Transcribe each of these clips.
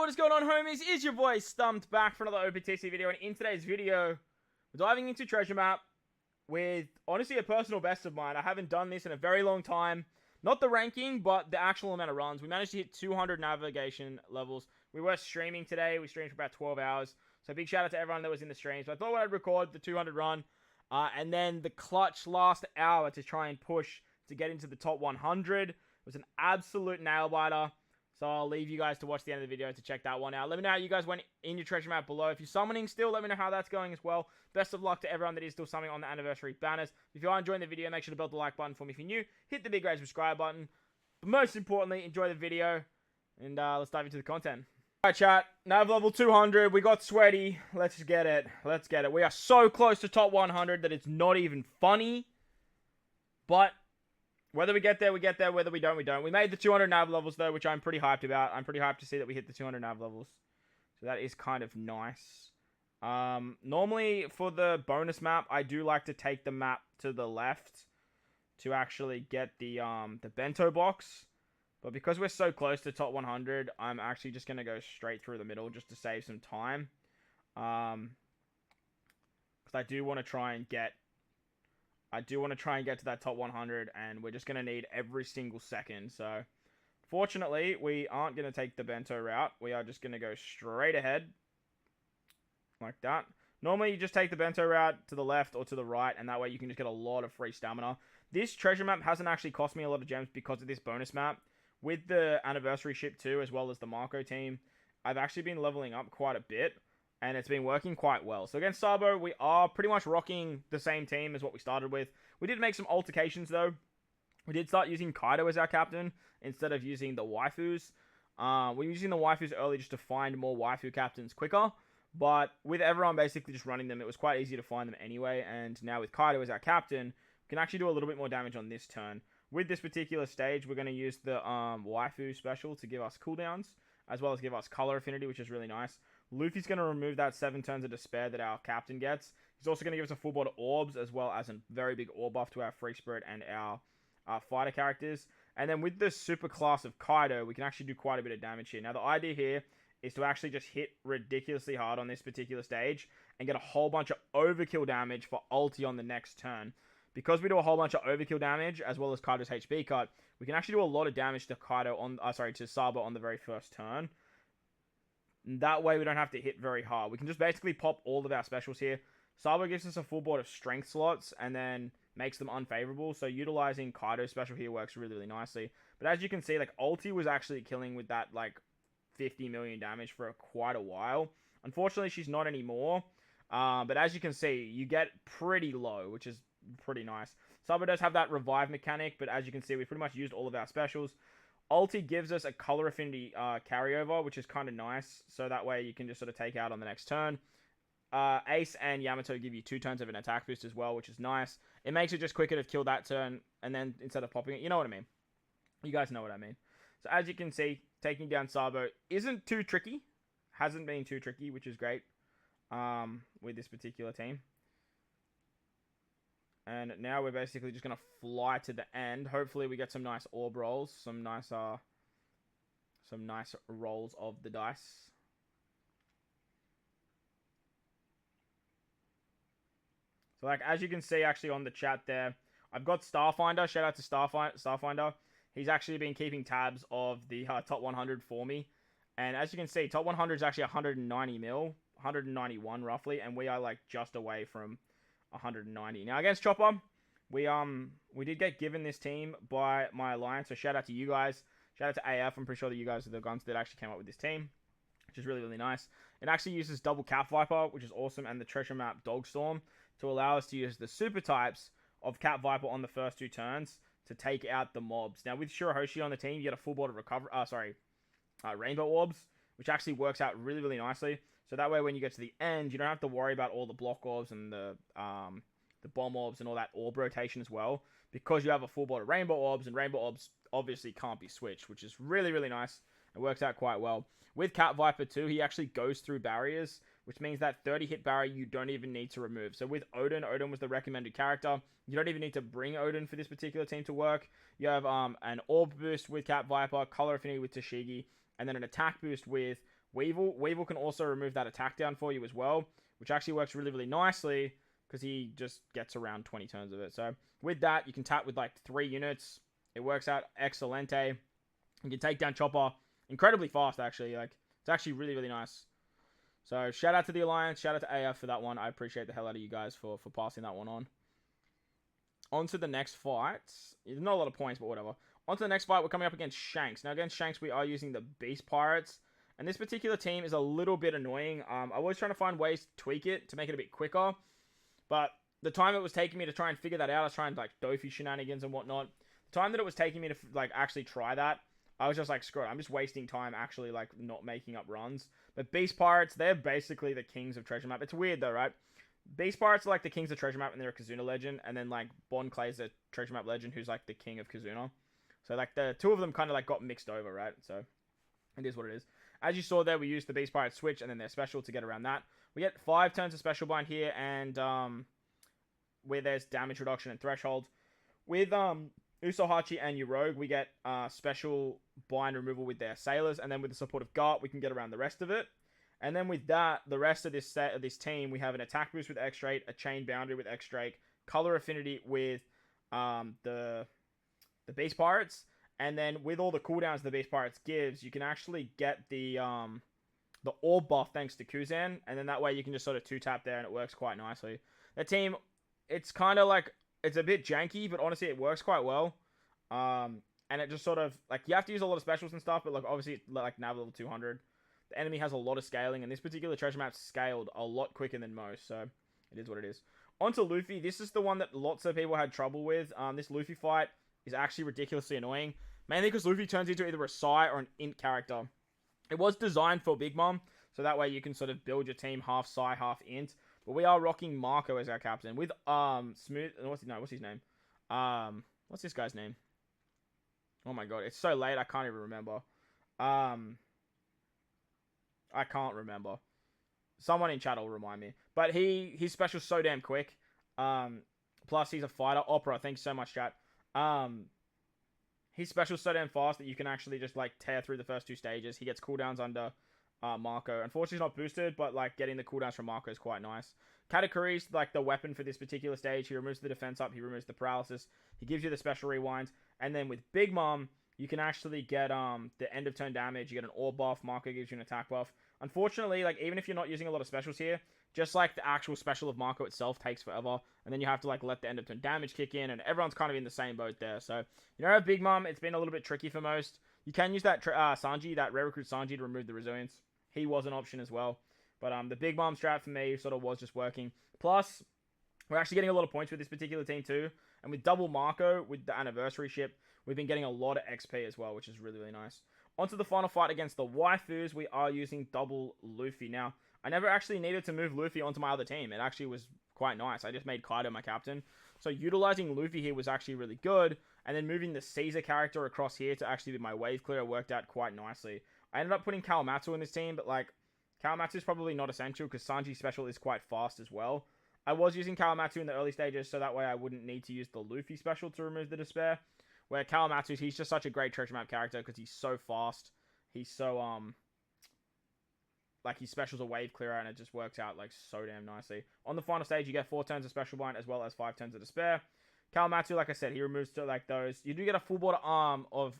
what is going on, homies? It's your boy Stumped back for another OPTC video, and in today's video, we're diving into Treasure Map with, honestly, a personal best of mine. I haven't done this in a very long time. Not the ranking, but the actual amount of runs. We managed to hit 200 navigation levels. We were streaming today. We streamed for about 12 hours. So big shout out to everyone that was in the stream. So I thought I'd record the 200 run, and then the clutch last hour to try and push to get into the top 100. It was an absolute nail biter. So I'll leave you guys to watch the end of the video to check that one out. Let me know how you guys went in your treasure map below. If you're summoning still, let me know how that's going as well. Best of luck to everyone that is still summoning on the anniversary banners. If you are enjoying the video, make sure to belt the like button for me if you're new. Hit the big red subscribe button. But most importantly, enjoy the video. And let's dive into the content. Alright, chat. Nav level 200. We got sweaty. Let's get it. Let's get it. We are so close to top 100 that it's not even funny. But whether we get there, we get there. Whether we don't, we don't. We made the 200 nav levels, though, which I'm pretty hyped about. I'm pretty hyped to see that we hit the 200 nav levels. So that is kind of nice. Normally, for the bonus map, I do like to take the map to the left to actually get the bento box. But because we're so close to top 100, I'm actually just going to go straight through the middle just to save some time. Because I do want to try and get to that top 100, and we're just going to need every single second. So, fortunately, we aren't going to take the bento route. We are just going to go straight ahead, like that. Normally, you just take the bento route to the left or to the right, and that way you can just get a lot of free stamina. This treasure map hasn't actually cost me a lot of gems because of this bonus map. With the anniversary ship too, as well as the Marco team, I've actually been leveling up quite a bit, and it's been working quite well. So against Sabo, we are pretty much rocking the same team as what we started with. We did make some altercations, though. We did start using Kaido as our captain instead of using the waifus. We were using the waifus early just to find more waifu captains quicker. But with everyone basically just running them, it was quite easy to find them anyway. And now with Kaido as our captain, we can actually do a little bit more damage on this turn. With this particular stage, we're going to use the waifu special to give us cooldowns, as well as give us color affinity, which is really nice. Luffy's going to remove that 7 turns of despair that our captain gets. He's also going to give us a full board of orbs, as well as a very big orb buff to our free spirit and our fighter characters. And then with the super class of Kaido, we can actually do quite a bit of damage here. Now, the idea here is to actually just hit ridiculously hard on this particular stage and get a whole bunch of overkill damage for ulti on the next turn. Because we do a whole bunch of overkill damage, as well as Kaido's HP cut, we can actually do a lot of damage to to Sabo on the very first turn. That way we don't have to hit very hard. We can just basically pop all of our specials here. Sabo gives us a full board of strength slots and then makes them unfavorable. So utilizing Kaido's special here works really, really nicely. But as you can see, like, ulti was actually killing with that, like, 50 million damage for quite a while. Unfortunately, she's not anymore. But as you can see, you get pretty low, which is pretty nice. Sabo does have that revive mechanic, but as you can see, we pretty much used all of our specials. Ulti gives us a color affinity carryover, which is kind of nice. So that way you can just sort of take out on the next turn. Ace and Yamato give you 2 turns of an attack boost as well, which is nice. It makes it just quicker to kill that turn, and then instead of popping it, you know what I mean. You guys know what I mean. So as you can see, taking down Sabo isn't too tricky. Hasn't been too tricky, which is great with this particular team. And now we're basically just going to fly to the end. Hopefully we get some nice orb rolls. Some nice rolls of the dice. So, like, as you can see actually on the chat there, I've got Starfinder. Shout out to Starfinder. He's actually been keeping tabs of the top 100 for me. And as you can see, top 100 is actually 190 mil. 191 roughly. And we are, like, just away from 190. Now against Chopper, we did get given this team by my alliance, so shout out to you guys. Shout out to AF. I'm pretty sure that you guys are the guns that actually came up with this team, which is really, really nice. It actually uses double Cat Viper, which is awesome, and the treasure map Dogstorm to allow us to use the super types of Cat Viper on the first 2 turns to take out the mobs. Now with Shirahoshi on the team, you get a full board of Rainbow Orbs, which actually works out really, really nicely. So that way, when you get to the end, you don't have to worry about all the block orbs and the bomb orbs and all that orb rotation as well, because you have a full board of rainbow orbs, and rainbow orbs obviously can't be switched, which is really, really nice. It works out quite well. With Cat Viper too, he actually goes through barriers, which means that 30 hit barrier you don't even need to remove. So with Odin was the recommended character. You don't even need to bring Odin for this particular team to work. You have an orb boost with Cat Viper, color affinity with Tashigi, and then an attack boost with Weevil. Weevil can also remove that attack down for you as well, which actually works really, really nicely because he just gets around 20 turns of it. So with that, you can tap with like 3 units. It works out excelente. You can take down Chopper incredibly fast, actually. Like, it's actually really, really nice. So shout out to the Alliance. Shout out to AF for that one. I appreciate the hell out of you guys for passing that one on. On to the next fight. There's not a lot of points, but whatever. On to the next fight. We're coming up against Shanks. Now, against Shanks, we are using the Beast Pirates. And this particular team is a little bit annoying. I was trying to find ways to tweak it to make it a bit quicker. But the time it was taking me to try and figure that out, I was trying like Dofi shenanigans and whatnot. The time that it was taking me to like actually try that, I was just like, screw it. I'm just wasting time actually like not making up runs. But Beast Pirates, they're basically the kings of Treasure Map. It's weird though, right? Beast Pirates are like the kings of Treasure Map and they're a Kazuna legend. And then like Bon Clay's a Treasure Map legend who's like the king of Kazuna. So like the two of them kind of like got mixed over, right? So it is what it is. As you saw there, we used the Beast Pirate switch and then their special to get around that. We get 5 turns of special bind here and where there's damage reduction and threshold. With Usohachi and Yorogue, we get special bind removal with their sailors, and then with the support of Gart, we can get around the rest of it. And then with that, the rest of this set of this team, we have an attack boost with X-Drake, a chain boundary with X-Drake, color affinity with the Beast Pirates, and then with all the cooldowns the Beast Pirates gives, you can actually get the orb buff thanks to Kuzan, and then that way you can just sort of 2-tap there, and it works quite nicely. The team, it's kind of like, it's a bit janky, but honestly, it works quite well. And it just sort of, like, you have to use a lot of specials and stuff, but, like, obviously, it's, like, nav level 200. The enemy has a lot of scaling, and this particular treasure map's scaled a lot quicker than most, so it is what it is. On to Luffy. This is the one that lots of people had trouble with. This Luffy fight is actually ridiculously annoying, mainly because Luffy turns into either a Psy or an Int character. It was designed for Big Mom, so that way you can sort of build your team half Psy, half Int. But we are rocking Marco as our captain with Smooth. What's his name? What's this guy's name? Oh my god, it's so late I can't even remember. I can't remember. Someone in chat will remind me. But his special's so damn quick. Plus he's a fighter. Opera, thanks so much, chat. His special's so damn fast that you can actually just like tear through the first 2 stages. He gets cooldowns under Marco. Unfortunately, he's not boosted, but like getting the cooldowns from Marco is quite nice. Katakuri's like the weapon for this particular stage. He removes the defense up, he removes the paralysis, he gives you the special rewind, and then with Big Mom, you can actually get the end of turn damage. You get an orb buff. Marco gives you an attack buff. Unfortunately, like even if you're not using a lot of specials here, just like the actual special of Marco itself takes forever, and then you have to like let the end of turn damage kick in, and everyone's kind of in the same boat there. So you know, Big Mom, it's been a little bit tricky for most. You can use that Sanji, that rare recruit Sanji, to remove the resilience. He was an option as well. But the Big Mom strat for me sort of was just working. Plus, we're actually getting a lot of points with this particular team too. And with double Marco, with the anniversary ship, we've been getting a lot of XP as well, which is really, really nice. On to the final fight against the waifus. We are using double Luffy. Now, I never actually needed to move Luffy onto my other team. It actually was quite nice. I just made Kaido my captain. So utilizing Luffy here was actually really good. And then moving the Caesar character across here to actually be my wave clearer worked out quite nicely. I ended up putting Kawamatsu in this team, but like, Kawamatsu is probably not essential because Sanji's special is quite fast as well. I was using Kawamatsu in the early stages, so that way I wouldn't need to use the Luffy special to remove the despair. Where Kawamatsu, he's just such a great treasure map character because he's so fast. He's so, like, his special's a wave clearer, and it just works out, like, so damn nicely. On the final stage, you get 4 turns of special bind as well as 5 turns of despair. Kawamatsu, like I said, he removes, like, those. You do get a full border arm of,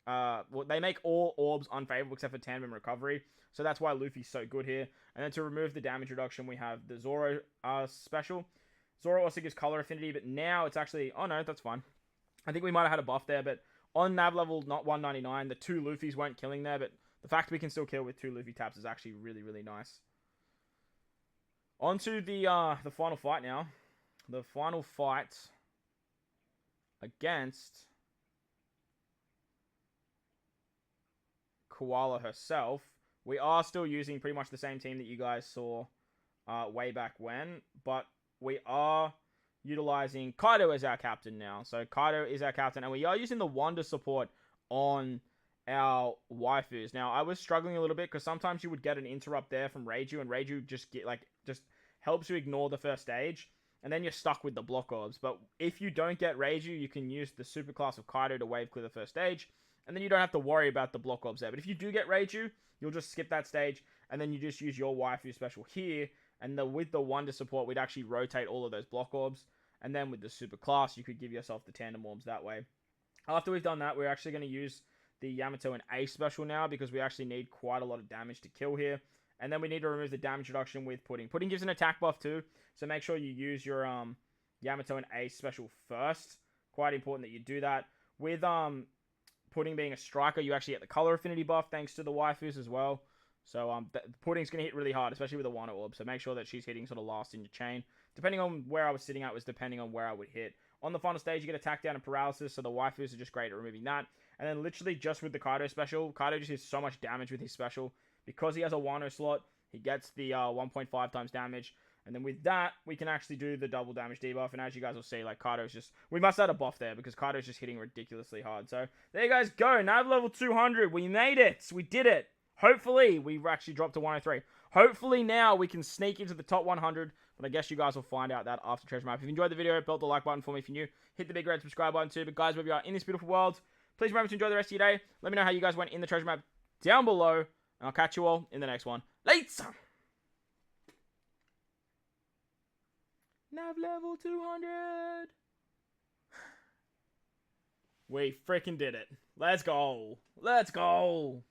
well, they make all orbs unfavorable except for tandem recovery. So that's why Luffy's so good here. And then to remove the damage reduction, we have the Zoro special. Zoro also gives color affinity, but now it's actually... Oh, no, that's fine. I think we might have had a buff there, but on nav level, not 199, the 2 Luffys weren't killing there, but the fact we can still kill with 2 Luffy taps is actually really, really nice. On to the final fight now. The final fight against Koala herself. We are still using pretty much the same team that you guys saw way back when, but we are utilizing Kaido as our captain now. So Kaido is our captain, and we are using the Wonder support on our waifus. Now, I was struggling a little bit because sometimes you would get an interrupt there from Reiju, and Reiju just helps you ignore the first stage, and then you're stuck with the block orbs. But if you don't get Reiju, you can use the super class of Kaido to wave clear the first stage, and then you don't have to worry about the block orbs there. But if you do get Reiju, you'll just skip that stage, and then you just use your waifu special here, and with the Wonder support, we'd actually rotate all of those block orbs, and then with the super class, you could give yourself the tandem orbs that way. After we've done that, we're actually going to use the Yamato and Ace special now, because we actually need quite a lot of damage to kill here. And then we need to remove the damage reduction with Pudding. Pudding gives an attack buff too, so make sure you use your Yamato and Ace special first. Quite important that you do that. With Pudding being a striker, you actually get the color affinity buff thanks to the waifus as well. So Pudding's going to hit really hard, especially with the Wano Orb. So make sure that she's hitting sort of last in your chain. Depending on where I was sitting at was depending on where I would hit. On the final stage, you get attack down and paralysis, so the waifus are just great at removing that. And then literally just with the Kaido special, Kaido just hits so much damage with his special. Because he has a Wano slot, he gets the 1.5 times damage. And then with that, we can actually do the double damage debuff. And as you guys will see, like, Kaido's just... We must add a buff there, because Kaido's just hitting ridiculously hard. So, there you guys go. Nav level 200. We made it. We did it. Hopefully, we actually dropped to 103. Hopefully, now we can sneak into the top 100. But I guess you guys will find out that after Treasure Map. If you enjoyed the video, belt the like button for me if you're new. Hit the big red subscribe button too. But guys, wherever you are in this beautiful world, please remember to enjoy the rest of your day. Let me know how you guys went in the Treasure Map down below. And I'll catch you all in the next one. Later! Nav level 200. We freaking did it. Let's go. Let's go.